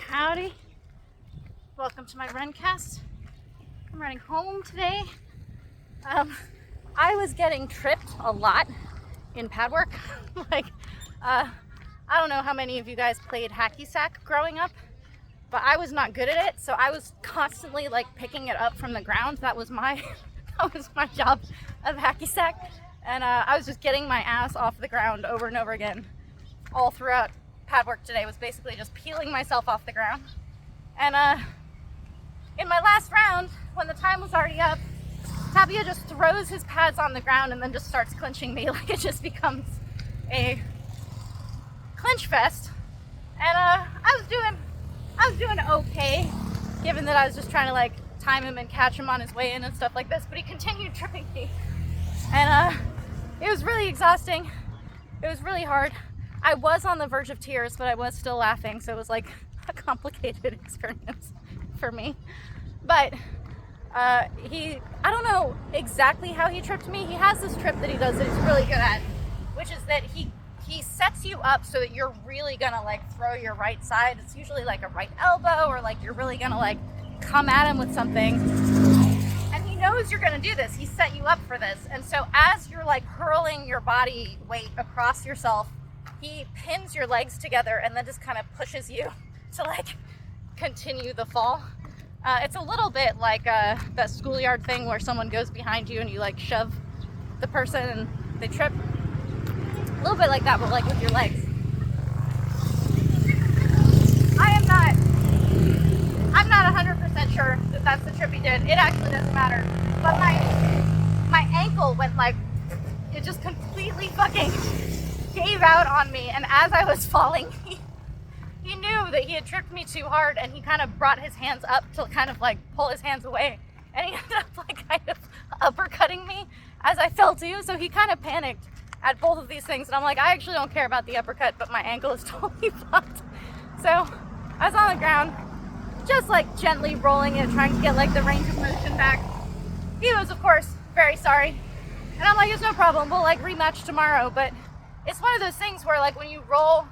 Howdy. Welcome to my Rencast. I'm running home today. I was getting tripped a lot in pad work. I don't know how many of you guys played hacky sack growing up, but I was not good at it, so I was constantly like picking it up from the ground. That was my job of hacky sack, and I was just getting my ass off the ground over and over again all throughout pad work today. Was basically just peeling myself off the ground. And in my last round, when the time was already up, Tabia just throws his pads on the ground and then just starts clinching me. Like, it just becomes a clinch fest. And I was doing okay, given that I was just trying to like time him and catch him on his way in and stuff like this, but he continued tripping me. And it was really exhausting. It was really hard. I was on the verge of tears, but I was still laughing, so it was like a complicated experience for me. But I don't know exactly how he tripped me. He has this trip that he does that he's really good at, which is that he sets you up so that you're really gonna like throw your right side. It's usually like a right elbow, or like you're really gonna like come at him with something. And he knows you're gonna do this. He set you up for this. And so as you're like hurling your body weight across yourself, he pins your legs together and then just kind of pushes you to like continue the fall. It's a little bit like that schoolyard thing where someone goes behind you and you like shove the person and they trip. A little bit like that, but like with your legs. I'm not 100% sure that that's the trip he did. It actually doesn't matter. But my ankle went like, it just completely fucking gave out on me, and as I was falling, he knew that he had tripped me too hard, and he kind of brought his hands up to kind of like pull his hands away, and he ended up like kind of uppercutting me as I fell too. So he kind of panicked at both of these things, and I'm like, I actually don't care about the uppercut, but my ankle is totally fucked. So I was on the ground, just like gently rolling it, trying to get like the range of motion back. He was, of course, very sorry, and I'm like, it's no problem, we'll like rematch tomorrow. But it's one of those things where like when you roll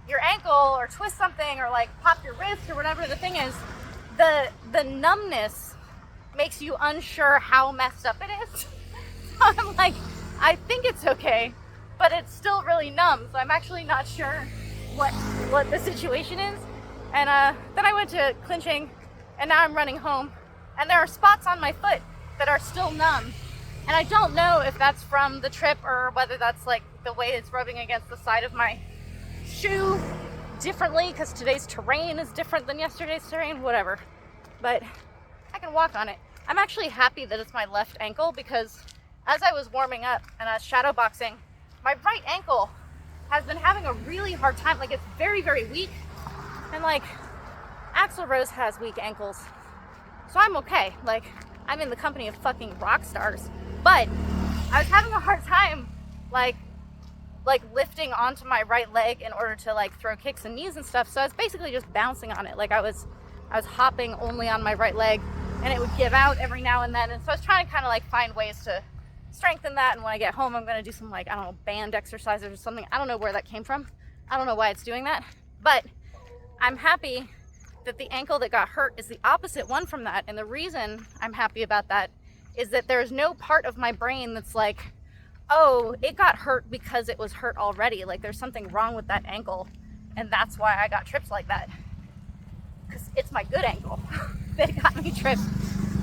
your ankle or twist something or like pop your wrist or whatever the thing is, the numbness makes you unsure how messed up it is. So I'm like, I think it's okay, but it's still really numb, so I'm actually not sure what the situation is. And then I went to clinching, and now I'm running home, and there are spots on my foot that are still numb. And I don't know if that's from the trip or whether that's like the way it's rubbing against the side of my shoe differently, because today's terrain is different than yesterday's terrain, whatever. But I can walk on it. I'm actually happy that it's my left ankle, because as I was warming up and I was shadow boxing, my right ankle has been having a really hard time. Like, it's very, very weak. And like, Axl Rose has weak ankles, so I'm okay. Like, I'm in the company of fucking rock stars. But I was having a hard time like lifting onto my right leg in order to like throw kicks and knees and stuff. So I was basically just bouncing on it. Like, I was hopping only on my right leg, and it would give out every now and then. And so I was trying to kind of like find ways to strengthen that. And when I get home, I'm going to do some like, I don't know, band exercises or something. I don't know where that came from. I don't know why it's doing that, but I'm happy that the ankle that got hurt is the opposite one from that. And the reason I'm happy about that is that there's no part of my brain that's like, oh, it got hurt because it was hurt already. Like, there's something wrong with that ankle, and that's why I got trips like that. Because it's my good ankle that got me tripped.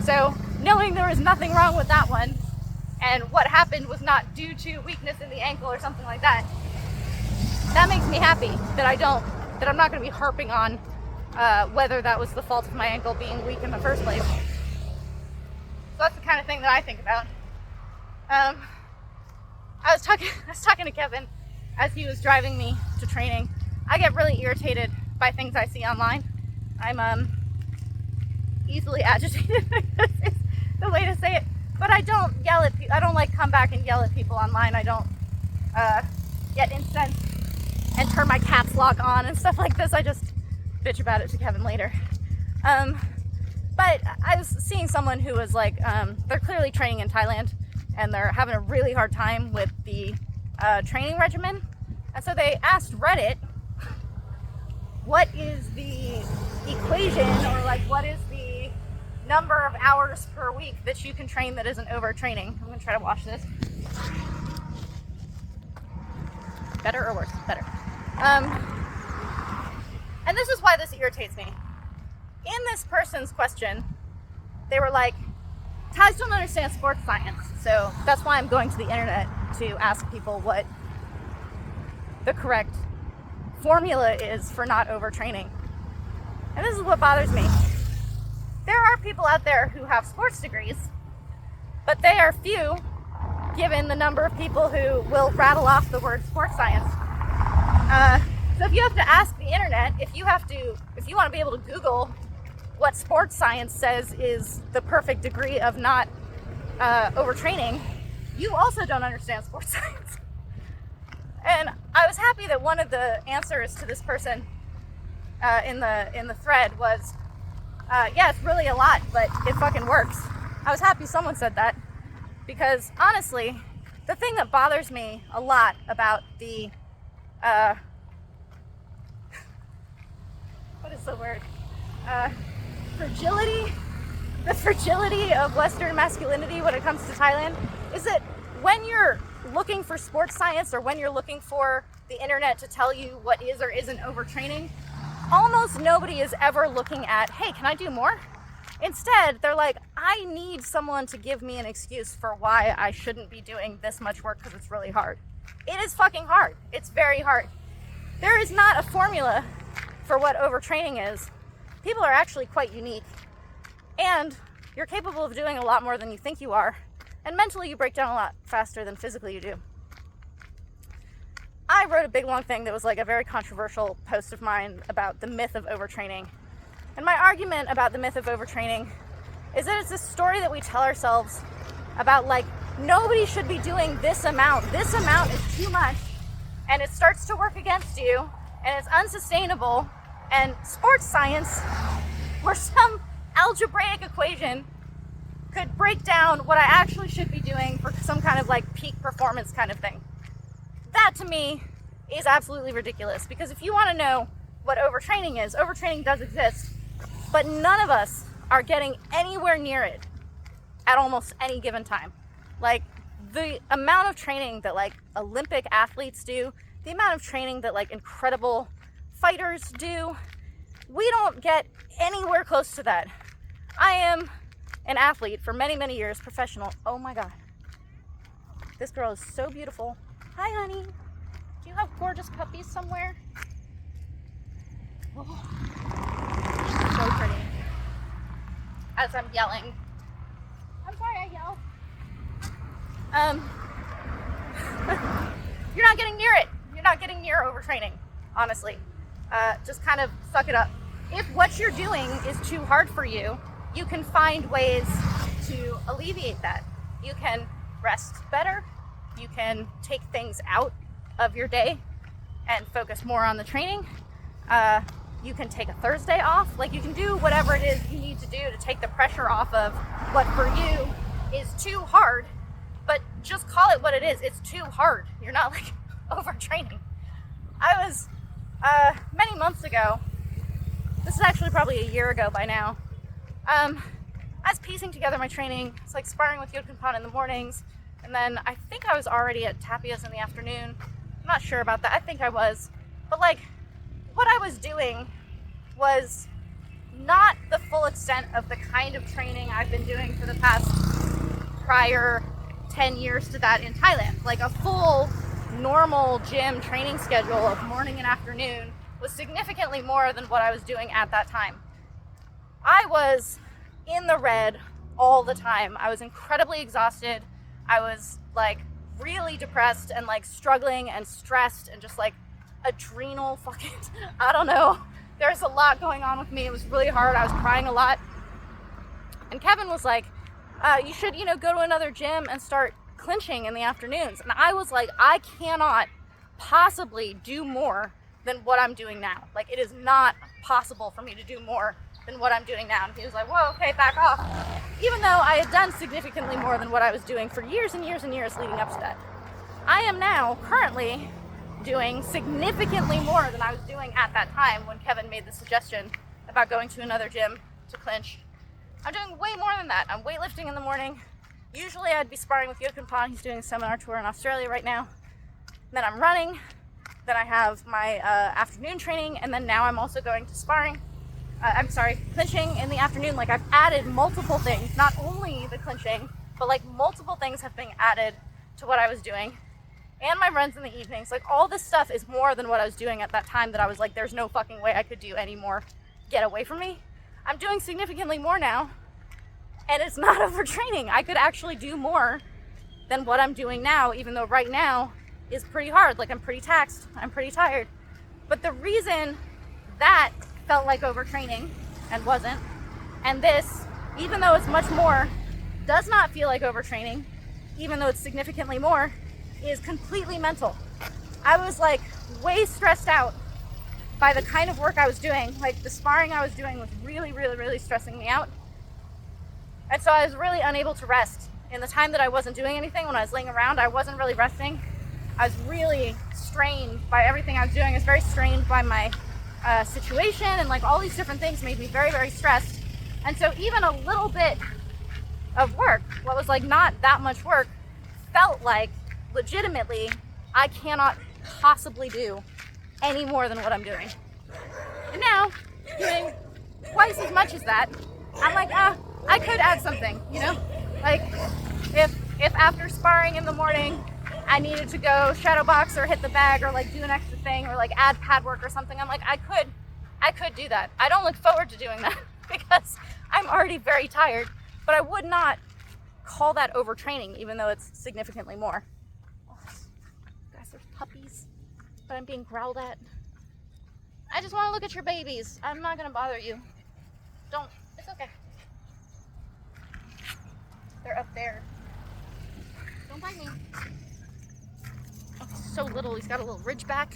So knowing there was nothing wrong with that one, and what happened was not due to weakness in the ankle or something like that, that makes me happy that I'm not going to be harping on whether that was the fault of my ankle being weak in the first place. So that's the kind of thing that I think about. I was talking to Kevin as he was driving me to training. I get really irritated by things I see online. I'm easily agitated, is the way to say it. But I don't yell at people. I don't like come back and yell at people online. I don't get incensed and turn my caps lock on and stuff like this. I just bitch about it to Kevin later. But I was seeing someone who was like, they're clearly training in Thailand, and they're having a really hard time with the training regimen. And so they asked Reddit what is the equation, or like what is the number of hours per week that you can train that isn't overtraining. I'm gonna try to wash this. Better or worse? Better. And this is why this irritates me. In this person's question, they were like, Thais don't understand sports science, so that's why I'm going to the internet to ask people what the correct formula is for not overtraining. And this is what bothers me. There are people out there who have sports degrees, but they are few given the number of people who will rattle off the word sports science. So if you have to ask the internet, if you want to be able to Google what sports science says is the perfect degree of not overtraining, you also don't understand sports science. And I was happy that one of the answers to this person in the thread was, yeah, it's really a lot, but it fucking works. I was happy someone said that, because honestly, the thing that bothers me a lot about the what is the word? The fragility of Western masculinity when it comes to Thailand is that when you're looking for sports science, or when you're looking for the internet to tell you what is or isn't overtraining, almost nobody is ever looking at, hey, can I do more? Instead, they're like, I need someone to give me an excuse for why I shouldn't be doing this much work because it's really hard. It is fucking hard. It's very hard. There is not a formula for what overtraining is. People are actually quite unique. And you're capable of doing a lot more than you think you are. And mentally you break down a lot faster than physically you do. I wrote a big long thing that was like a very controversial post of mine about the myth of overtraining. And my argument about the myth of overtraining is that it's this story that we tell ourselves about, like, nobody should be doing this amount. This amount is too much. And it starts to work against you. And it's unsustainable. And sports science, or some algebraic equation, could break down what I actually should be doing for some kind of like peak performance kind of thing. That to me is absolutely ridiculous, because if you want to know what overtraining is, overtraining does exist, but none of us are getting anywhere near it at almost any given time. Like, the amount of training that like Olympic athletes do, the amount of training that like incredible fighters do, we don't get anywhere close to that. I am an athlete for many, many years, professional. Oh my God. This girl is so beautiful. Hi, honey. Do you have gorgeous puppies somewhere? Oh, so pretty. As I'm yelling. I'm sorry I yelled. You're not getting near it. You're not getting near overtraining, honestly. Just kind of suck it up. If what you're doing is too hard for you, you can find ways to alleviate that. You can rest better. You can take things out of your day and focus more on the training. You can take a Thursday off. Like, you can do whatever it is you need to do to take the pressure off of what for you is too hard, but just call it what it is. It's too hard. You're not like overtraining. I was, many months ago, this is actually probably a year ago by now, I was piecing together my training. It's like sparring with Yodkunpan in the mornings, and then I think I was already at Tapia's in the afternoon. I'm not sure about that. I think I was. But like, what I was doing was not the full extent of the kind of training I've been doing for the past prior 10 years to that in Thailand. Like, a full normal gym training schedule of morning and afternoon was significantly more than what I was doing at that time. I was in the red all the time. I was incredibly exhausted. I was like really depressed and like struggling and stressed and just like adrenal fucking, I don't know. There's a lot going on with me. It was really hard. I was crying a lot. And Kevin was like, you should, go to another gym and start clinching in the afternoons. And I was like, I cannot possibly do more than what I'm doing now. Like, it is not possible for me to do more than what I'm doing now. And he was like, whoa, okay, back off. Even though I had done significantly more than what I was doing for years and years and years leading up to that. I am now currently doing significantly more than I was doing at that time when Kevin made the suggestion about going to another gym to clinch. I'm doing way more than that. I'm weightlifting in the morning. Usually I'd be sparring with Jochen Pan. He's doing a seminar tour in Australia right now. Then I'm running. Then I have my afternoon training, and then now I'm also going to sparring. Clinching in the afternoon. Like, I've added multiple things, not only the clinching, but like multiple things have been added to what I was doing. And my runs in the evenings. Like, all this stuff is more than what I was doing at that time that I was like, there's no fucking way I could do any more. Get away from me. I'm doing significantly more now, and it's not overtraining. I could actually do more than what I'm doing now, even though right now is pretty hard. Like, I'm pretty taxed, I'm pretty tired. But the reason that felt like overtraining and wasn't, and this, even though it's much more, does not feel like overtraining, even though it's significantly more, is completely mental. I was like way stressed out by the kind of work I was doing. Like, the sparring I was doing was really, really, really stressing me out. And so I was really unable to rest. In the time that I wasn't doing anything, when I was laying around, I wasn't really resting. I was really strained by everything I was doing. I was very strained by my situation, and like all these different things made me very, very stressed. And so even a little bit of work, what was like not that much work, felt like legitimately I cannot possibly do any more than what I'm doing. And now, doing twice as much as that, I'm like, I could add something, you know? Like, if after sparring in the morning, I needed to go shadow box or hit the bag or like do an extra thing or like add pad work or something, I'm like, I could do that. I don't look forward to doing that because I'm already very tired, but I would not call that overtraining, even though it's significantly more. Oh, guys, there's puppies, but I'm being growled at. I just want to look at your babies. I'm not gonna bother you. Don't, it's okay. They're up there. Don't bite me. Oh, he's so little, he's got a little ridge back.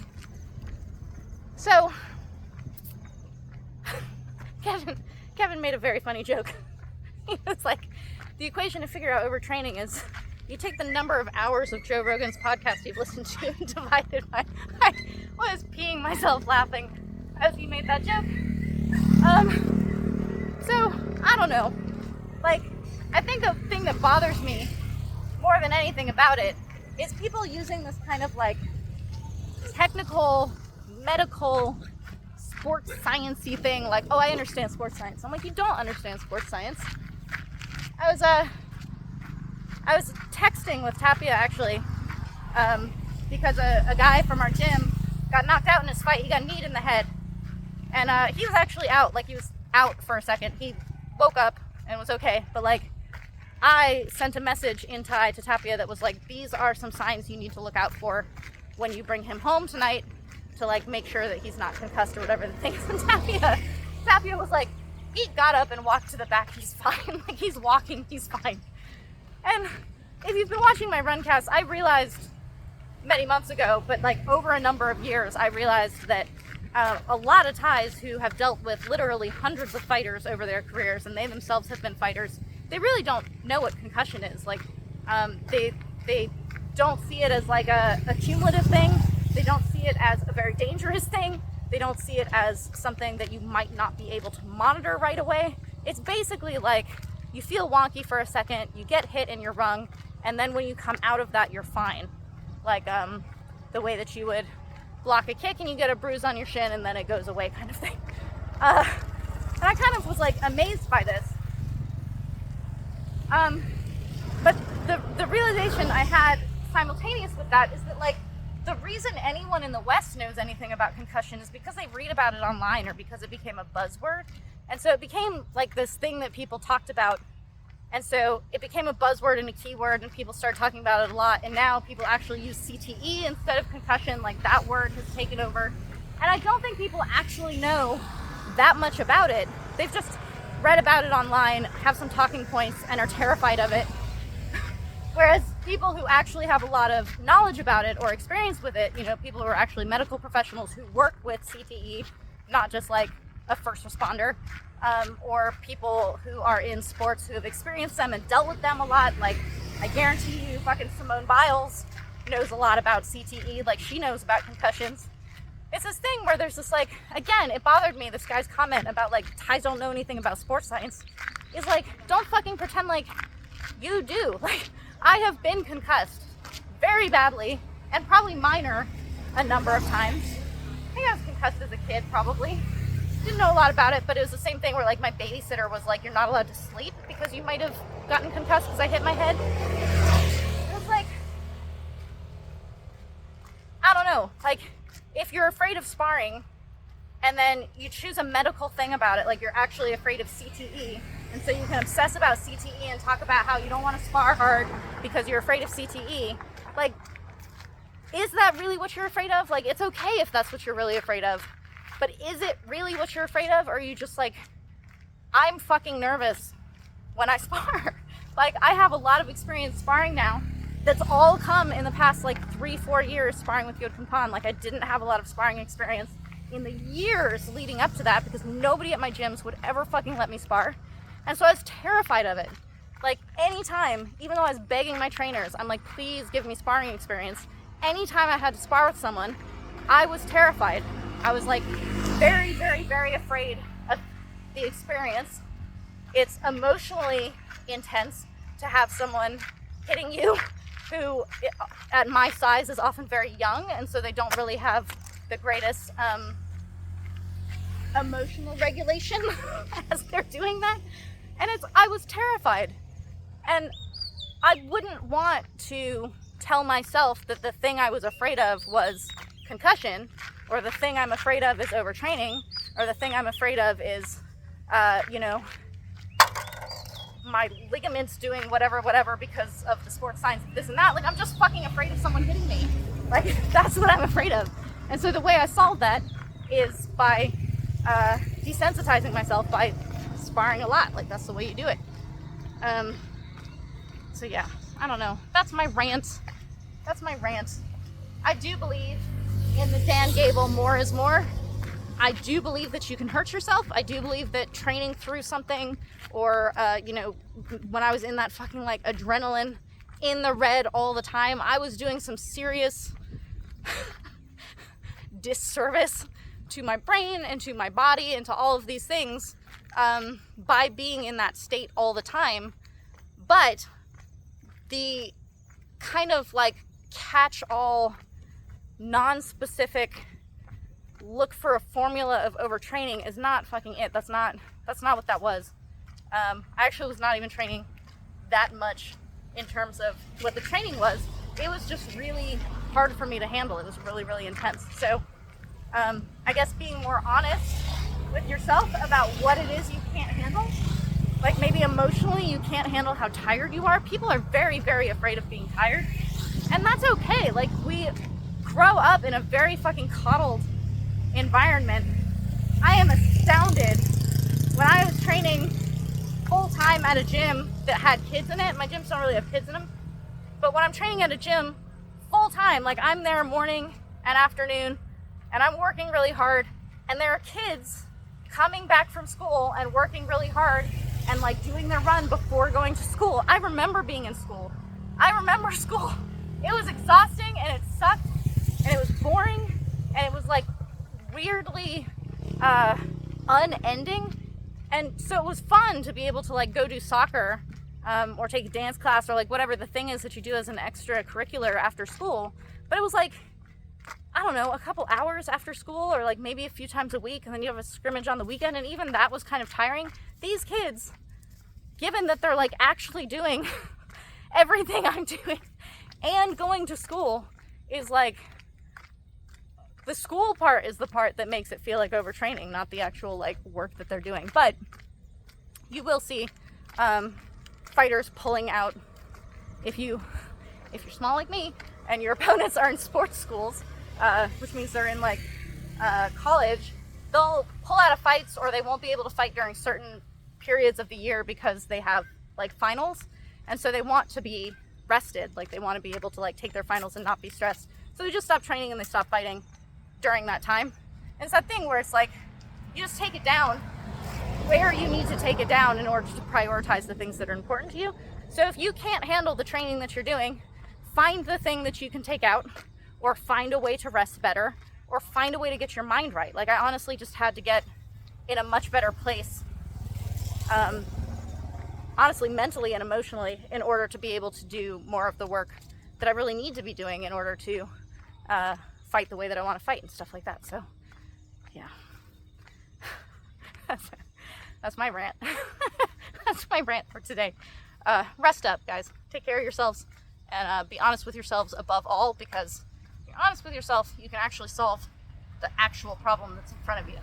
So, Kevin made a very funny joke. He was like, the equation to figure out overtraining is you take the number of hours of Joe Rogan's podcast you've listened to and divide it by. I was peeing myself laughing as he made that joke. So, I don't know. Like, I think the thing that bothers me more than anything about it is people using this kind of like technical, medical, sports science-y thing, like, oh, I understand sports science. I'm like, you don't understand sports science. I was texting with Tapia actually, because a guy from our gym got knocked out in his fight. He got kneed in the head, and he was actually out. Like, he was out for a second. He woke up and was okay, but like, I sent a message in Thai to Tapia that was like, these are some signs you need to look out for when you bring him home tonight to like make sure that he's not concussed or whatever the thing is. And Tapia was like, he got up and walked to the back, he's fine. Like, he's walking, he's fine. And if you've been watching my runcast, I realized many months ago, but like over a number of years, I realized that a lot of Thais who have dealt with literally hundreds of fighters over their careers, and they themselves have been fighters, they really don't know what concussion is. Like, they don't see it as like a cumulative thing. They don't see it as a very dangerous thing. They don't see it as something that you might not be able to monitor right away. It's basically like, you feel wonky for a second, you get hit in your rung, and then when you come out of that, you're fine. Like, the way that you would block a kick and you get a bruise on your shin and then it goes away kind of thing. And I kind of was like amazed by this. But the realization I had simultaneous with that is that, like, the reason anyone in the West knows anything about concussion is because they read about it online or because it became a buzzword. And so it became like this thing that people talked about. And so it became a buzzword and a keyword, and people started talking about it a lot. And now people actually use CTE instead of concussion. Like, that word has taken over. And I don't think people actually know that much about it. They've just read about it online, have some talking points, and are terrified of it. Whereas people who actually have a lot of knowledge about it or experience with it, you know, people who are actually medical professionals who work with CTE, not just like a first responder, or people who are in sports who have experienced them and dealt with them a lot, like, I guarantee you fucking Simone Biles knows a lot about CTE, like she knows about concussions. It's this thing where there's this like, again, it bothered me, this guy's comment about like Thais don't know anything about sports science, is like, don't fucking pretend like you do. Like, I have been concussed very badly and probably minor a number of times. I think I was concussed as a kid, probably. Didn't know a lot about it, but it was the same thing where like my babysitter was like, you're not allowed to sleep because you might have gotten concussed because I hit my head. It was like, I don't know, like if you're afraid of sparring and then you choose a medical thing about it, like you're actually afraid of CTE, and so you can obsess about CTE and talk about how you don't want to spar hard because you're afraid of CTE, like, is that really what you're afraid of? Like, it's okay if that's what you're really afraid of. But is it really what you're afraid of? Or are you just like, I'm fucking nervous when I spar? Like, I have a lot of experience sparring now that's all come in the past like 3-4 years sparring with Yod Kumpan. Like, I didn't have a lot of sparring experience in the years leading up to that because nobody at my gyms would ever fucking let me spar. And so I was terrified of it. Like, anytime, even though I was begging my trainers, I'm like, please give me sparring experience. Anytime I had to spar with someone, I was terrified. I was like very, very, very afraid of the experience. It's emotionally intense to have someone hitting you who at my size is often very young, and so they don't really have the greatest emotional regulation as they're doing that. And I was terrified. And I wouldn't want to tell myself that the thing I was afraid of was concussion, or the thing I'm afraid of is overtraining, or the thing I'm afraid of is, my ligaments doing whatever because of the sports science, this and that. Like, I'm just fucking afraid of someone hitting me. Like, that's what I'm afraid of. And so the way I solve that is by desensitizing myself by sparring a lot. Like, that's the way you do it. So yeah, I don't know. That's my rant. I do believe in the Dan Gable more is more. I do believe that you can hurt yourself. I do believe that training through something, or when I was in that fucking like adrenaline in the red all the time, I was doing some serious disservice to my brain and to my body and to all of these things by being in that state all the time. But the kind of like catch-all, non-specific look for a formula of overtraining is not fucking it. That's not what that was. I actually was not even training that much in terms of what the training was. It was just really hard for me to handle. It was really, really intense. So I guess being more honest with yourself about what it is you can't handle. Like, maybe emotionally you can't handle how tired you are. People are very, very afraid of being tired. And that's okay. Like, we grow up in a very fucking coddled environment. I am astounded. When I was training full time at a gym that had kids in it, my gyms don't really have kids in them, but when I'm training at a gym full time, like, I'm there morning and afternoon, and I'm working really hard, and there are kids coming back from school and working really hard and like doing their run before going to school. I remember being in school. I remember school. It was exhausting, and it sucked, and it was boring, and it was like weirdly unending. And so it was fun to be able to like go do soccer or take a dance class, or like whatever the thing is that you do as an extracurricular after school. But it was like, I don't know, a couple hours after school, or like maybe a few times a week, and then you have a scrimmage on the weekend, and even that was kind of tiring. These kids, given that they're like actually doing everything I'm doing and going to school, is like, the school part is the part that makes it feel like overtraining, not the actual like work that they're doing. But you will see fighters pulling out, if you're small like me and your opponents are in sports schools, which means they're in like college, they'll pull out of fights, or they won't be able to fight during certain periods of the year because they have like finals, and so they want to be rested. Like, they want to be able to like take their finals and not be stressed, so they just stop training and they stop fighting during that time. And it's that thing where it's like, you just take it down where you need to take it down in order to prioritize the things that are important to you. So if you can't handle the training that you're doing, find the thing that you can take out, or find a way to rest better, or find a way to get your mind right. Like, I honestly just had to get in a much better place, honestly, mentally and emotionally, in order to be able to do more of the work that I really need to be doing in order to fight the way that I want to fight and stuff like that. So, yeah. That's my rant. That's my rant for today. Rest up, guys. Take care of yourselves, and be honest with yourselves above all, because if you're honest with yourself, you can actually solve the actual problem that's in front of you.